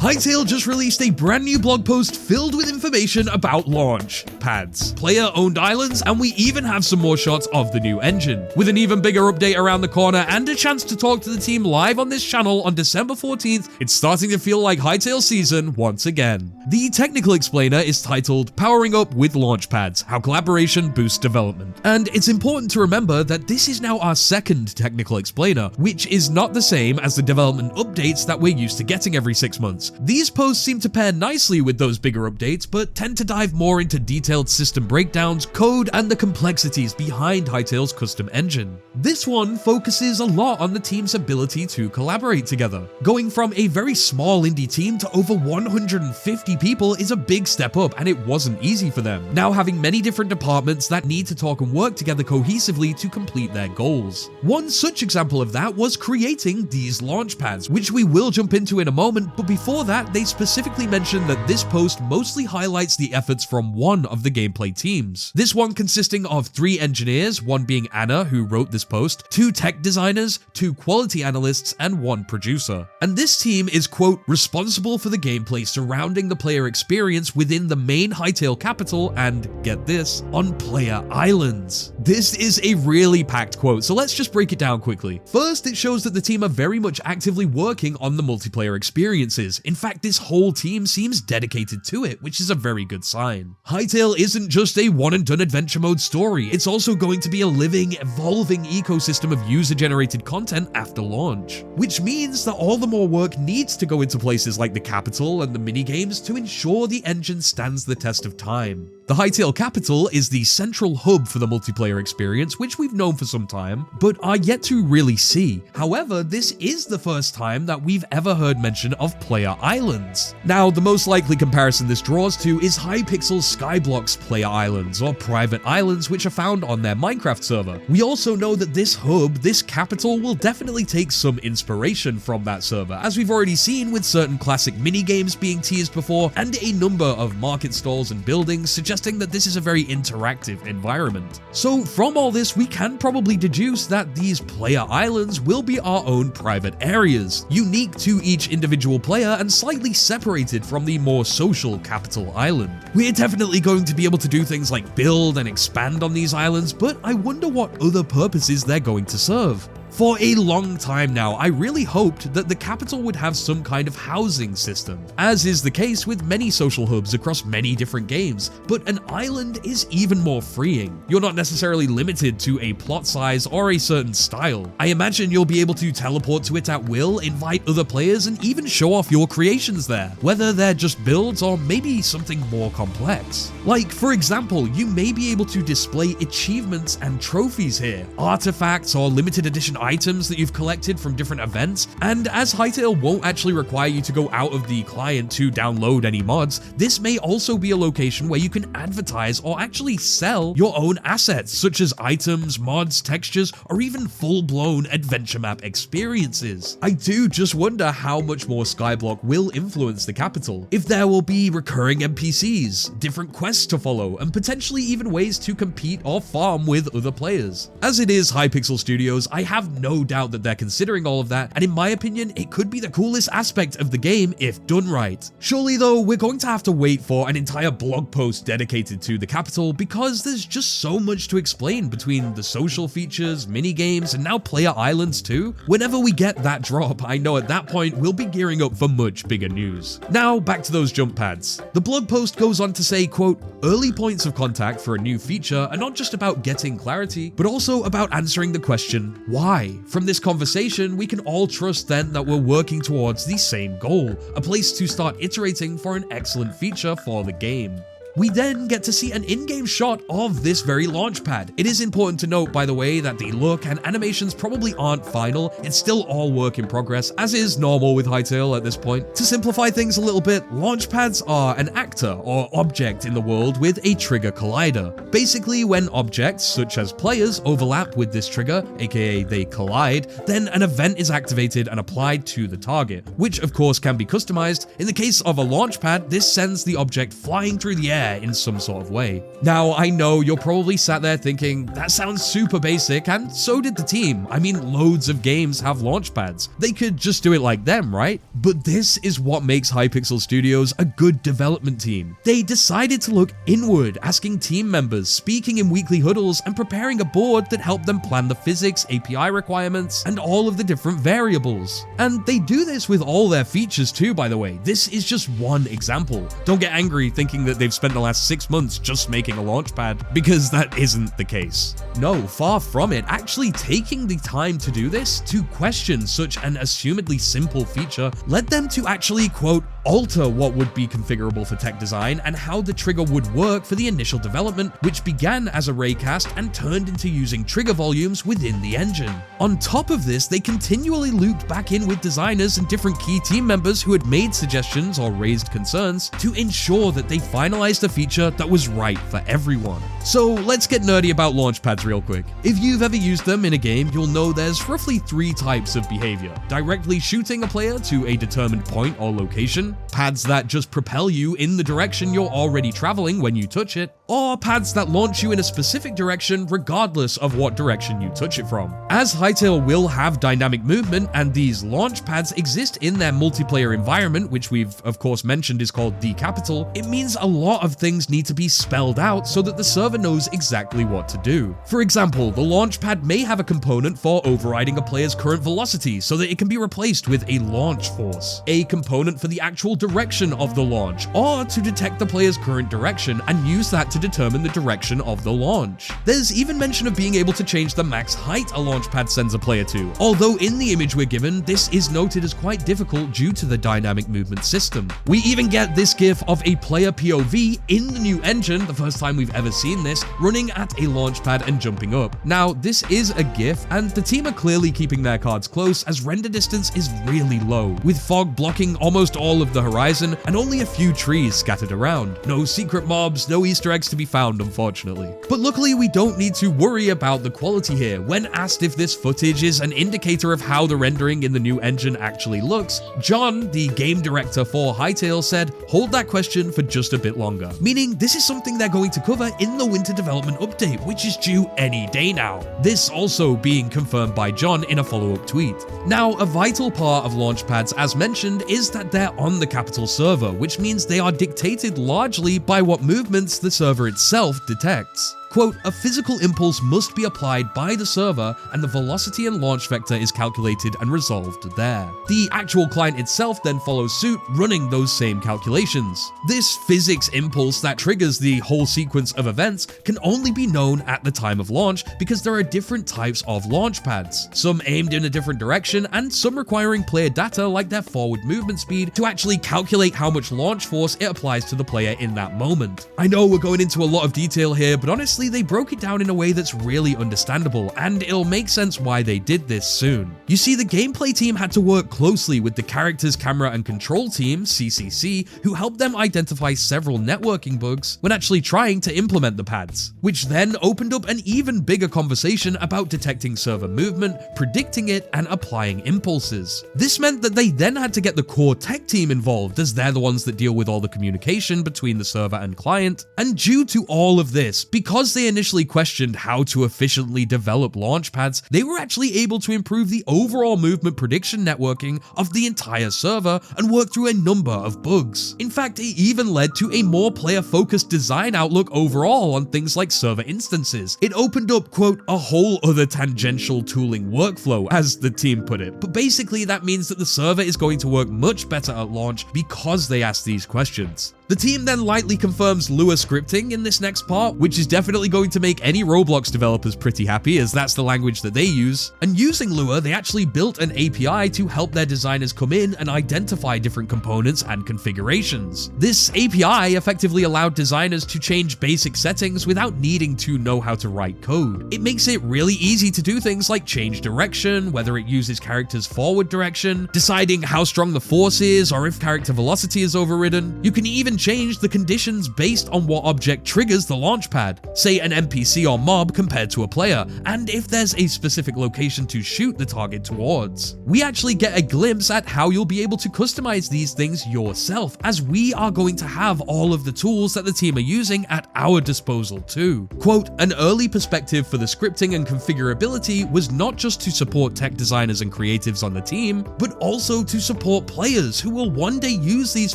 Hytale just released a brand new blog post filled with information about launch pads, player-owned islands, and we even have some more shots of the new engine. With an even bigger update around the corner and a chance to talk to the team live on this channel on December 14th, it's starting to feel like Hytale season once again. The technical explainer is titled Powering Up with Launch Pads, How Collaboration Boosts Development. And it's important to remember that this is now our second technical explainer, which is not the same as the development updates that we're used to getting every 6 months. These posts seem to pair nicely with those bigger updates, but tend to dive more into detailed system breakdowns, code, and the complexities behind Hytale's custom engine. This one focuses a lot on the team's ability to collaborate together. Going from a very small indie team to over 150 people is a big step up, and it wasn't easy for them, now having many different departments that need to talk and work together cohesively to complete their goals. One such example of that was creating these launch pads, which we will jump into in a moment, but before that, they specifically mentioned that this post mostly highlights the efforts from one of the gameplay teams. This one consisting of 3 engineers, one being Anna, who wrote this post, 2 tech designers, 2 quality analysts, and 1 producer. And this team is, quote, responsible for the gameplay surrounding the player experience within the main Hytale capital and, get this, on player islands. This is a really packed quote, so let's just break it down quickly. First, it shows that the team are very much actively working on the multiplayer experiences. In fact, this whole team seems dedicated to it, which is a very good sign. Hytale isn't just a one-and-done adventure mode story, it's also going to be a living, evolving ecosystem of user-generated content after launch. Which means that all the more work needs to go into places like the capital and the minigames to ensure the engine stands the test of time. The Hytale capital is the central hub for the multiplayer experience, which we've known for some time, but are yet to really see. However, this is the first time that we've ever heard mention of player islands. Now, the most likely comparison this draws to is Hypixel's Skyblock's player islands, or private islands, which are found on their Minecraft server. We also know that this hub, this capital, will definitely take some inspiration from that server, as we've already seen with certain classic minigames being teased before, and a number of market stalls and buildings suggesting that this is a very interactive environment. So from all this, we can probably deduce that these player islands will be our own private areas, unique to each individual player and slightly separated from the more social capital island. We're definitely going to be able to do things like build and expand on these islands, but I wonder what other purposes they're going to serve. For a long time now, I really hoped that the capital would have some kind of housing system, as is the case with many social hubs across many different games, but an island is even more freeing. You're not necessarily limited to a plot size or a certain style. I imagine you'll be able to teleport to it at will, invite other players, and even show off your creations there, whether they're just builds or maybe something more complex. Like, for example, you may be able to display achievements and trophies here, artifacts or limited edition items that you've collected from different events, and as Hytale won't actually require you to go out of the client to download any mods, this may also be a location where you can advertise or actually sell your own assets, such as items, mods, textures, or even full-blown adventure map experiences. I do just wonder how much more Skyblock will influence the capital, if there will be recurring NPCs, different quests to follow, and potentially even ways to compete or farm with other players. As it is Hypixel Studios, I have no doubt that they're considering all of that, and in my opinion, it could be the coolest aspect of the game if done right. Surely though, we're going to have to wait for an entire blog post dedicated to the capital, because there's just so much to explain between the social features, minigames, and now player islands too. Whenever we get that drop, I know at that point we'll be gearing up for much bigger news. Now, back to those jump pads. The blog post goes on to say, quote, early points of contact for a new feature are not just about getting clarity, but also about answering the question, why? From this conversation, we can all trust then that we're working towards the same goal, a place to start iterating for an excellent feature for the game. We then get to see an in-game shot of this very launch pad. It is important to note, by the way, that the look and animations probably aren't final. It's still all work in progress, as is normal with Hytale at this point. To simplify things a little bit, launch pads are an actor or object in the world with a trigger collider. Basically, when objects, such as players, overlap with this trigger, aka they collide, then an event is activated and applied to the target, which of course can be customized. In the case of a launch pad, this sends the object flying through the air share in some sort of way. Now, I know you're probably sat there thinking, that sounds super basic, and so did the team. I mean, loads of games have launch pads. They could just do it like them, right? But this is what makes Hypixel Studios a good development team. They decided to look inward, asking team members, speaking in weekly huddles, and preparing a board that helped them plan the physics, API requirements, and all of the different variables. And they do this with all their features too, by the way. This is just one example. Don't get angry thinking that they've spent the last 6 months just making a launchpad, because that isn't the case. No, far from it. Actually taking the time to do this, to question such an assumedly simple feature, led them to actually, quote, alter what would be configurable for tech design and how the trigger would work for the initial development, which began as a raycast and turned into using trigger volumes within the engine. On top of this, they continually looped back in with designers and different key team members who had made suggestions or raised concerns to ensure that they finalized a feature that was right for everyone. So let's get nerdy about launchpads real quick. If you've ever used them in a game, you'll know there's roughly 3 types of behavior: directly shooting a player to a determined point or location, pads that just propel you in the direction you're already traveling when you touch it, or pads that launch you in a specific direction regardless of what direction you touch it from. As Hytale will have dynamic movement, and these launch pads exist in their multiplayer environment, which we've of course mentioned is called Decapital, it means a lot of things need to be spelled out so that the server knows exactly what to do. For example, the launch pad may have a component for overriding a player's current velocity so that it can be replaced with a launch force, a component for the actual direction of the launch, or to detect the player's current direction and use that to determine the direction of the launch. There's even mention of being able to change the max height a launch pad sends a player to, although in the image we're given, this is noted as quite difficult due to the dynamic movement system. We even get this gif of a player POV in the new engine, the first time we've ever seen this, running at a launch pad and jumping up. Now, this is a gif, and the team are clearly keeping their cards close as render distance is really low, with fog blocking almost all of the horizon and only a few trees scattered around. No secret mobs, no Easter eggs to be found, unfortunately. But luckily, we don't need to worry about the quality here. When asked if this footage is an indicator of how the rendering in the new engine actually looks, John, the game director for Hytale, said, "Hold that question for just a bit longer," meaning this is something they're going to cover in the winter development update, which is due any day now. This also being confirmed by John in a follow-up tweet. Now, a vital part of launchpads, as mentioned, is that they're on the capital server, which means they are dictated largely by what movements the server itself detects. Quote, "A physical impulse must be applied by the server, and the velocity and launch vector is calculated and resolved there. The actual client itself then follows suit, running those same calculations. This physics impulse that triggers the whole sequence of events can only be known at the time of launch because there are different types of launch pads, some aimed in a different direction and some requiring player data like their forward movement speed to actually calculate how much launch force it applies to the player in that moment. I know we're going into a lot of detail here, but honestly, they broke it down in a way that's really understandable, and it'll make sense why they did this soon. You see, the gameplay team had to work closely with the characters, camera, and control team, CCC, who helped them identify several networking bugs when actually trying to implement the pads, which then opened up an even bigger conversation about detecting server movement, predicting it, and applying impulses. This meant that they then had to get the core tech team involved, as they're the ones that deal with all the communication between the server and client. And due to all of this, because they initially questioned how to efficiently develop launch pads, they were actually able to improve the overall movement prediction networking of the entire server and work through a number of bugs. In fact, it even led to a more player-focused design outlook overall on things like server instances. It opened up, quote, "a whole other tangential tooling workflow," as the team put it. But basically, that means that the server is going to work much better at launch because they asked these questions. The team then lightly confirms Lua scripting in this next part, which is definitely going to make any Roblox developers pretty happy, as that's the language that they use. And using Lua, they actually built an API to help their designers come in and identify different components and configurations. This API effectively allowed designers to change basic settings without needing to know how to write code. It makes it really easy to do things like change direction, whether it uses characters' forward direction, deciding how strong the force is, or if character velocity is overridden. You can even change the conditions based on what object triggers the launch pad, say an NPC or mob compared to a player, and if there's a specific location to shoot the target towards. We actually get a glimpse at how you'll be able to customize these things yourself, as we are going to have all of the tools that the team are using at our disposal too. Quote, an early perspective for the scripting and configurability was not just to support tech designers and creatives on the team, but also to support players who will one day use these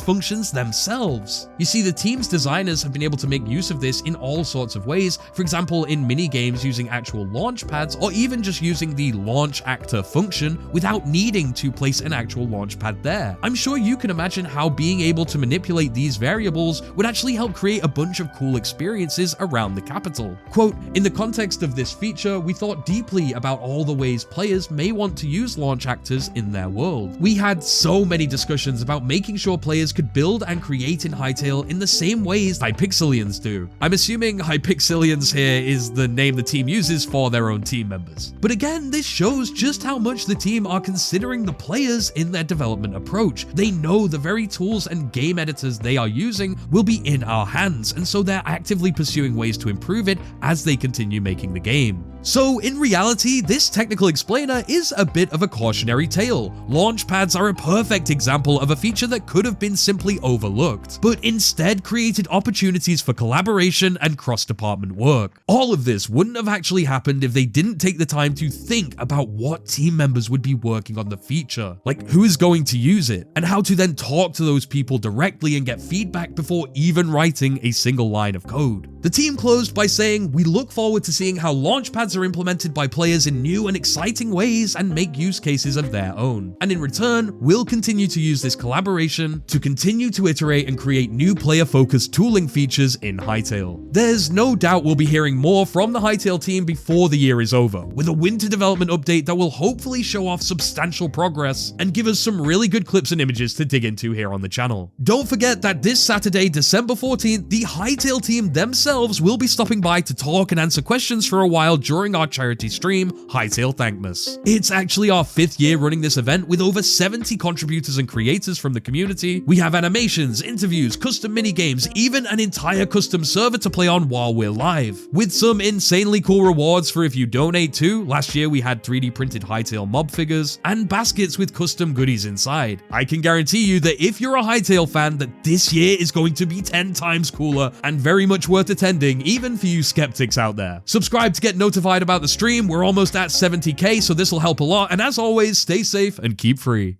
functions themselves. You see, the team's designers have been able to make use of this in all sorts of ways, for example in minigames using actual launch pads, or even just using the launch actor function without needing to place an actual launch pad there. I'm sure you can imagine how being able to manipulate these variables would actually help create a bunch of cool experiences around the capital. Quote, in the context of this feature, we thought deeply about all the ways players may want to use launch actors in their world. We had so many discussions about making sure players could build and create in Hytale in the same ways Hypixelians do. I'm assuming Hypixelians here is the name the team uses for their own team members. But again, this shows just how much the team are considering the players in their development approach. They know the very tools and game editors they are using will be in our hands, and so they're actively pursuing ways to improve it as they continue making the game. So in reality, this technical explainer is a bit of a cautionary tale. Launch pads are a perfect example of a feature that could have been simply overlooked, but instead created opportunities for collaboration and cross-department work. All of this wouldn't have actually happened if they didn't take the time to think about what team members would be working on the feature, like who is going to use it, and how to then talk to those people directly and get feedback before even writing a single line of code. The team closed by saying, "We look forward to seeing how launch pads are implemented by players in new and exciting ways and make use cases of their own. And in return, we'll continue to use this collaboration to continue to iterate and create new player-focused tooling features in Hytale." There's no doubt we'll be hearing more from the Hytale team before the year is over, with a winter development update that will hopefully show off substantial progress and give us some really good clips and images to dig into here on the channel. Don't forget that this Saturday, December 14th, the Hytale team themselves will be stopping by to talk and answer questions for a while during our charity stream, Hytale Thankmas. It's actually our 5th year running this event with over 70 contributors and creators from the community. We have animations, interviews, custom minigames, even an entire custom server to play on while we're live, with some insanely cool rewards for if you donate too. Last year we had 3D printed Hytale mob figures and baskets with custom goodies inside. I can guarantee you that if you're a Hytale fan, that this year is going to be 10 times cooler and very much worth attending, even for you skeptics out there. Subscribe to get notified about the stream. We're almost at 70k, so this will help a lot, and as always, stay safe and keep free.